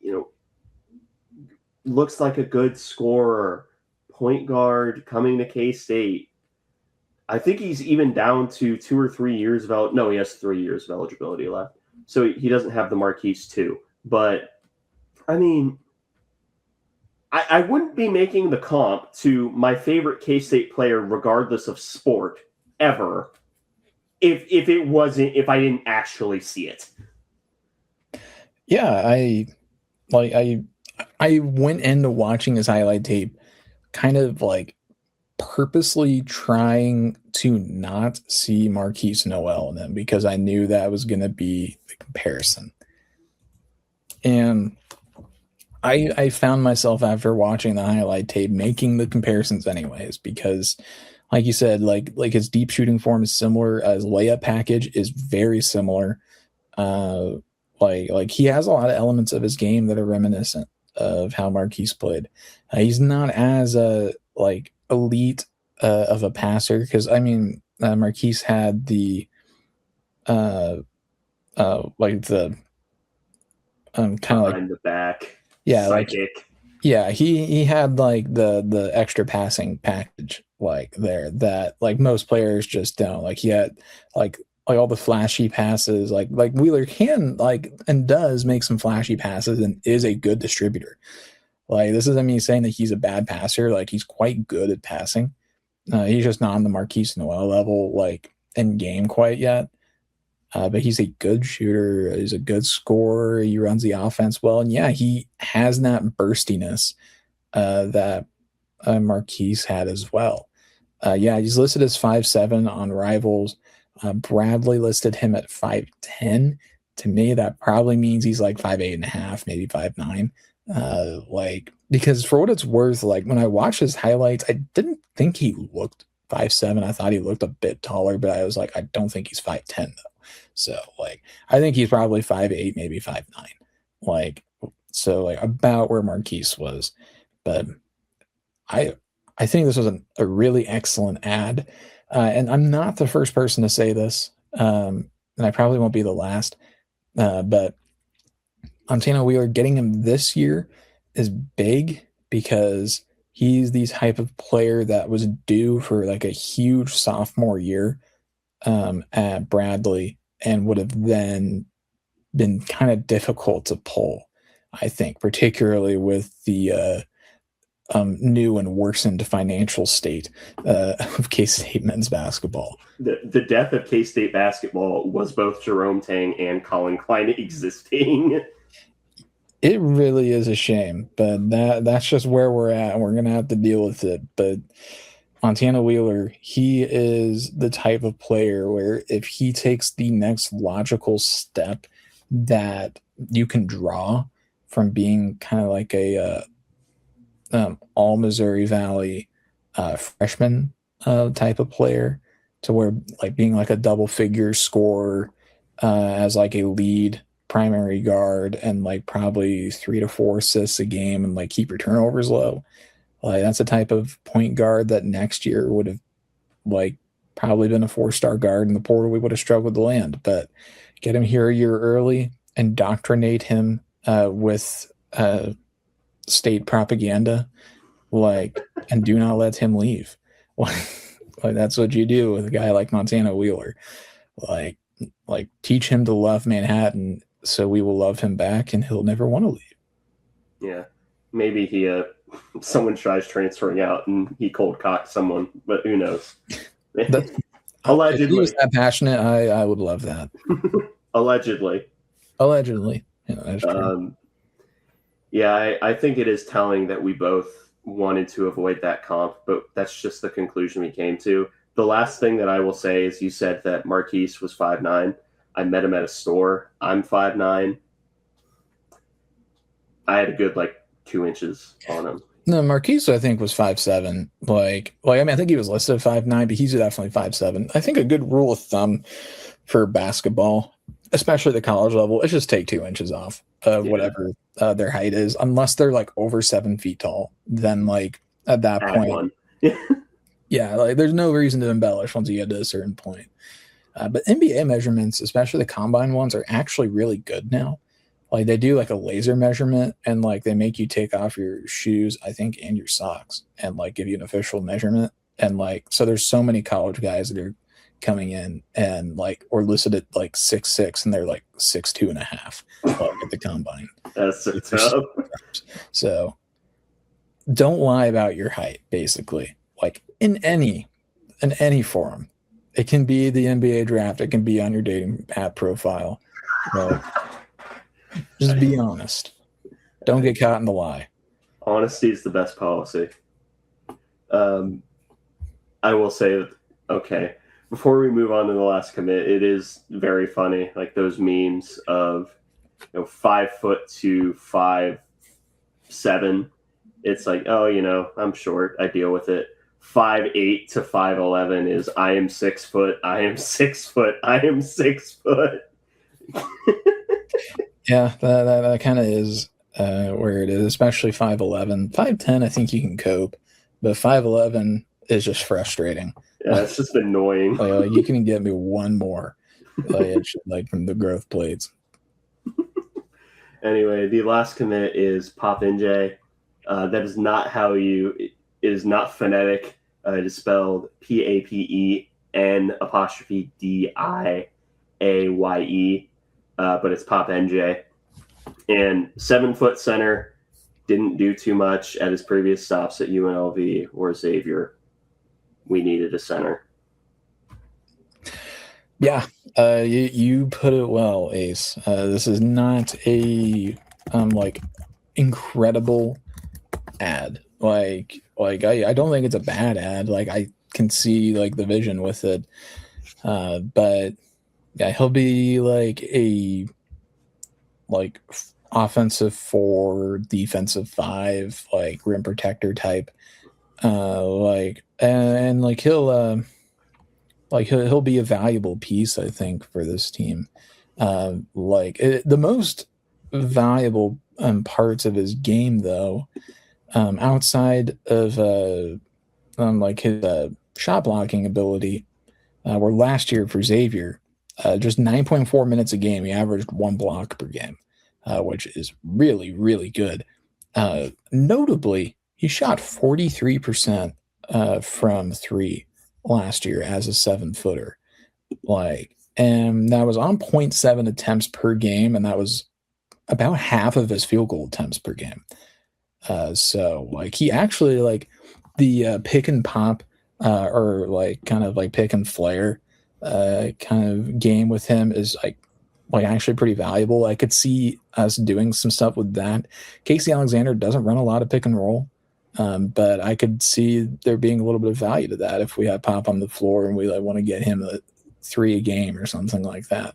looks like a good scorer, point guard coming to K-State. I think he's even down to 2 or 3 years of no, he has 3 years of eligibility left. So he doesn't have the Marquise 2. But, I mean, I wouldn't be making the comp to my favorite K-State player, regardless of sport, ever, if I didn't actually see it. Yeah, I went into watching his highlight tape kind of like purposely trying to not see Marquise Noel in him because I knew that was going to be the comparison. And I found myself after watching the highlight tape making the comparisons anyways, because like you said, like his deep shooting form is similar. His layup package is very similar. Like he has a lot of elements of his game that are reminiscent of how Marquise played. He's not as elite of a passer because Marquise had the kind of like behind the back, psychic. He had like the extra passing package like there that like most players just don't. Like he had like all the flashy passes. Like Wheeler can and does make some flashy passes and is a good distributor. Like this isn't me saying that he's a bad passer. Like he's quite good at passing. He's just not on the Marquise Noel level like in game quite yet. But he's a good shooter. He's a good scorer. He runs the offense well. And yeah, he has that burstiness that Marquise had as well. He's listed as 5'7" on Rivals. Bradley listed him at 5'10". To me, that probably means he's like 5'8.5", maybe 5'9". Because for what it's worth, like when I watched his highlights, I didn't think he looked 5'7". I thought he looked a bit taller, but I was like, I don't think he's 5'10" though. So I think he's probably 5'8", maybe 5'9". So about where Marquise was. But I think this was a really excellent ad. And I'm not the first person to say this. And I probably won't be the last. But Montana Wheeler, getting him this year is big because he's the type of player that was due for like a huge sophomore year at Bradley and would have then been kind of difficult to pull, I think, particularly with the new and worsened financial state of K-State men's basketball. The death of K-State basketball was both Jerome Tang and Colin Klein existing. It really is a shame, but that's just where we're at, and we're going to have to deal with it. But Montana Wheeler, he is the type of player where if he takes the next logical step that you can draw from being kind of like a all Missouri Valley freshman type of player to where like being like a double figure scorer as like a lead primary guard and like probably 3 to 4 assists a game and like keep your turnovers low. Like that's a type of point guard that next year would have like probably been a 4-star guard in the portal. We would have struggled to land, but get him here a year early, indoctrinate him with state propaganda, and do not let him leave. Like that's what you do with a guy like Montana Wheeler. Like teach him to love Manhattan, so we will love him back, and he'll never want to leave. Yeah, maybe someone tries transferring out and he cold cocked someone, but who knows? Allegedly. If he was that passionate, I would love that. Allegedly. Yeah, that's true. Yeah, I think it is telling that we both wanted to avoid that comp, but that's just the conclusion we came to. The last thing that I will say is you said that Marquise was 5'9". I met him at a store. I'm 5'9". I had a good 2 inches on him. No, Marquise, I think, was 5'7". I mean, I think he was listed at 5'9", but he's definitely 5'7". I think a good rule of thumb for basketball, especially the college level, is just take 2 inches off of whatever their height is, unless they're over 7 feet tall. Then at that point, yeah, there's no reason to embellish once you get to a certain point. But NBA measurements, especially the combine ones, are actually really good now. They do a laser measurement, and they make you take off your shoes, I think, and your socks, and give you an official measurement. And so there's so many college guys that are coming in and or listed at 6'6", and they're 6'2" and a half at the combine. That's so tough. So don't lie about your height, basically. In any forum. It can be the NBA draft, it can be on your dating app profile. Just be honest. Don't get caught in the lie. Honesty is the best policy. I will say, okay, before we move on to the last commit, it is very funny, those memes of 5 foot to 5'7". It's oh, I'm short, I deal with it. 5'8" to 5'11" is I am 6 foot, I am 6 foot, I am 6 foot. Yeah, that kind of is where it is, especially 5'11". 5'10", I think you can cope, but 5'11" is just frustrating. Yeah, it's just annoying. You can get me one more, from the growth plates. Anyway, the last commit is Pop NJ. That is not how it is not phonetic. It is spelled PAPEN''DIAYE. But it's Pop NJ. And 7 foot center, didn't do too much at his previous stops at UNLV or Xavier. We needed a center. Yeah, you put it well, Ace. This is not a incredible ad. I don't think it's a bad ad. I can see the vision with it. But yeah, he'll be a offensive 4, defensive 5, rim protector type. He'll be a valuable piece, I think, for this team. The most valuable parts of his game, though, outside of his shot blocking ability, were last year for Xavier. Just 9.4 minutes a game. He averaged 1 block per game, which is really, really good. Notably, he shot 43% from 3 last year as a 7-footer. And that was on 0.7 attempts per game, and that was about half of his field goal attempts per game. So he actually the pick and pop or kind of pick and flare kind of game with him is actually pretty valuable. I could see us doing some stuff with that. Casey Alexander doesn't run a lot of pick and roll, but I could see there being a little bit of value to that if we have Pop on the floor and we want to get him a 3 a game or something like that.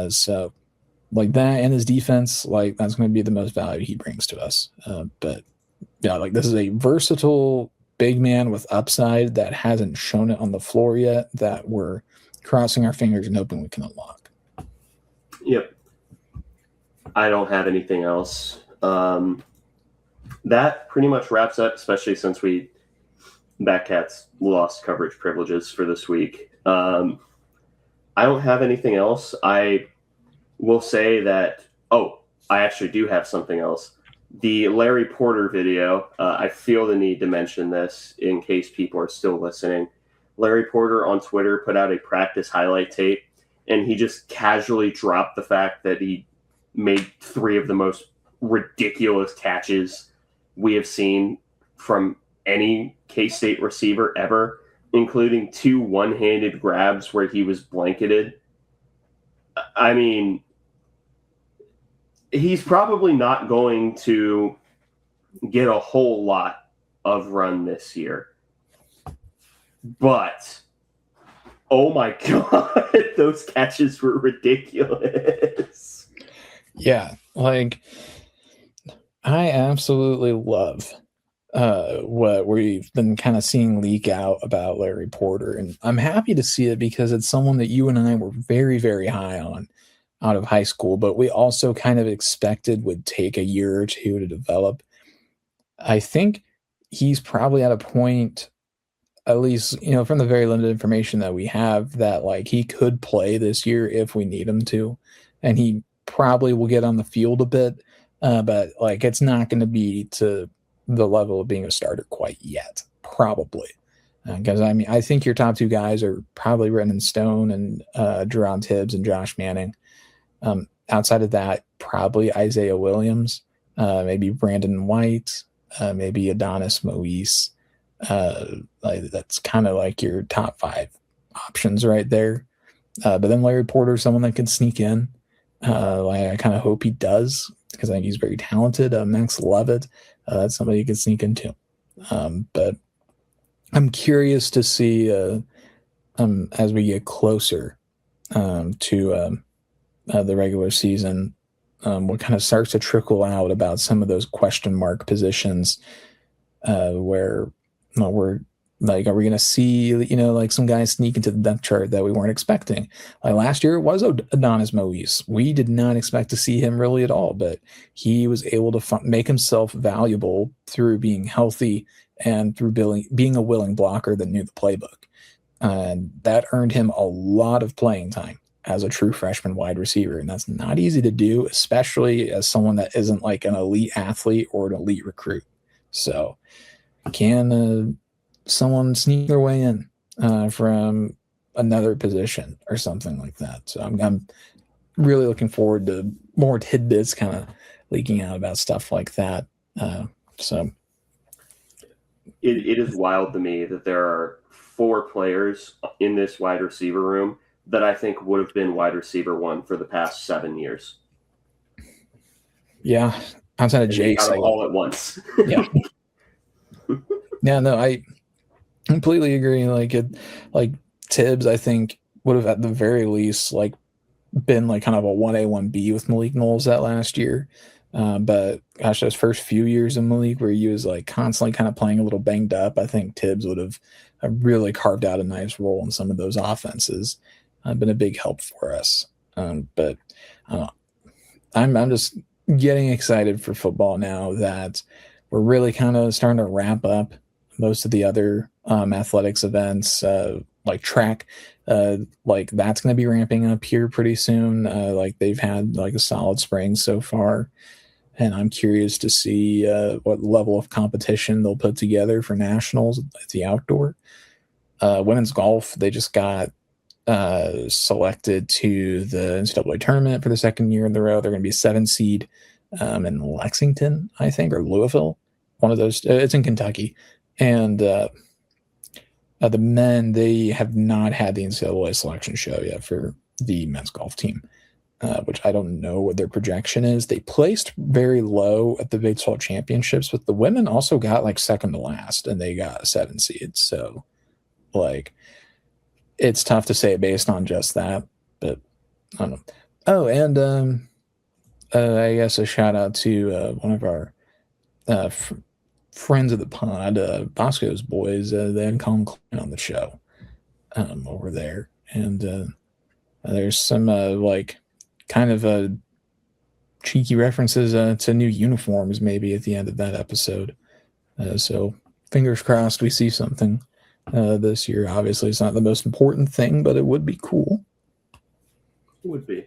So that and his defense, that's going to be the most value he brings to us. But yeah, this is a versatile big man with upside that hasn't shown it on the floor yet, that we're crossing our fingers and hoping we can unlock. Yep. I don't have anything else. That pretty much wraps up, especially since Backcats lost coverage privileges for this week. I don't have anything else. I will say that, I actually do have something else. The Larry Porter video, I feel the need to mention this in case people are still listening. Larry Porter on Twitter put out a practice highlight tape and he just casually dropped the fact that he made 3 of the most ridiculous catches we have seen from any K-State receiver ever, including 2 one-handed grabs where he was blanketed. I mean, he's probably not going to get a whole lot of run this year. But, oh my God, those catches were ridiculous. Yeah, like, I absolutely love what we've been kind of seeing leak out about Larry Porter. And I'm happy to see it because it's someone that you and I were very, very high on out of high school, but we also kind of expected would take a year or two to develop. I think he's probably at a point, at least, from the very limited information that we have, that like he could play this year if we need him to. And he probably will get on the field a bit, but like it's not going to be to the level of being a starter quite yet, probably. Because I think your top 2 guys are probably written in stone, and Jerron Tibbs and Josh Manning. Outside of that, probably Isaiah Williams, maybe Brandon White, maybe Adonis Moise. Like that's kind of like your top 5 options right there. But then Larry Porter, someone that can sneak in. Like I kind of hope he does, because I think he's very talented. Max Levitt, that's somebody you can sneak into. But I'm curious to see as we get closer to the regular season, what kind of starts to trickle out about some of those question mark positions, where we're like, are we going to see, like some guys sneak into the depth chart that we weren't expecting? Like last year, it was Adonis Moise. We did not expect to see him really at all, but he was able to make himself valuable through being healthy and through being a willing blocker that knew the playbook. And that earned him a lot of playing time as a true freshman wide receiver. And that's not easy to do, especially as someone that isn't like an elite athlete or an elite recruit. So can someone sneak their way in from another position or something like that? So I'm really looking forward to more tidbits kind of leaking out about stuff like that. So it is wild to me that there are 4 players in this wide receiver room that I think would have been wide receiver 1 for the past 7 years. Yeah, outside of Jace, all at once. Yeah. Yeah, no, I completely agree. Like Tibbs, I think would have at the very least like been like kind of a 1A 1B with Malik Knowles that last year. But gosh, those first few years of Malik where he was like constantly kind of playing a little banged up, I think Tibbs would have really carved out a nice role in some of those offenses. Been a big help for us. But I'm just getting excited for football now that we're really kind of starting to wrap up most of the other athletics events, like track. Like that's going to be ramping up here pretty soon. Like they've had like a solid spring so far. And I'm curious to see what level of competition they'll put together for nationals at the outdoor. Women's golf, they just got selected to the NCAA tournament for the 2nd year in a row. They're going to be a 7 seed in Lexington, I think, or Louisville. One of those. It's in Kentucky. And the men, they have not had the NCAA selection show yet for the men's golf team, which I don't know what their projection is. They placed very low at the Big 12 championships, but the women also got like second to last, and they got a 7 seed. So, like, it's tough to say based on just that, but I don't know. Oh, and I guess a shout out to one of our friends of the pod, Bosco's boys. They had Colin Klein on the show over there, and there's some like kind of cheeky references to new uniforms maybe at the end of that episode. So fingers crossed we see something this year. Obviously, it's not the most important thing, but it would be cool. It would be.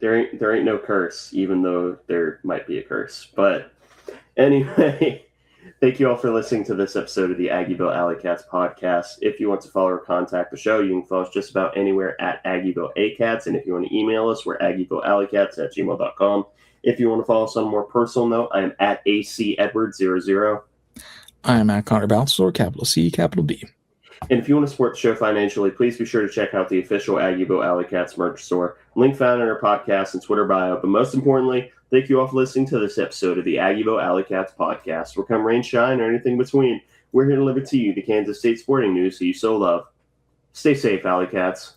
There ain't no curse, even though there might be a curse. But anyway, Thank you all for listening to this episode of the Aggieville Alleycats podcast. If you want to follow or contact the show, you can follow us just about anywhere at Aggieville Alleycats. And if you want to email us, we're AggievilleAlleycats@gmail.com. If you want to follow us on a more personal note, I am at ACEdward00. I am at Connor Balsor, capital C, capital B. And if you want to support the show financially, please be sure to check out the official Aggieville Alleycats merch store. Link found in our podcast and Twitter bio. But most importantly, thank you all for listening to this episode of the Aggieville Alleycats podcast. Where come rain, shine, or anything between, we're here to deliver to you the Kansas State sporting news that you so love. Stay safe, Alleycats.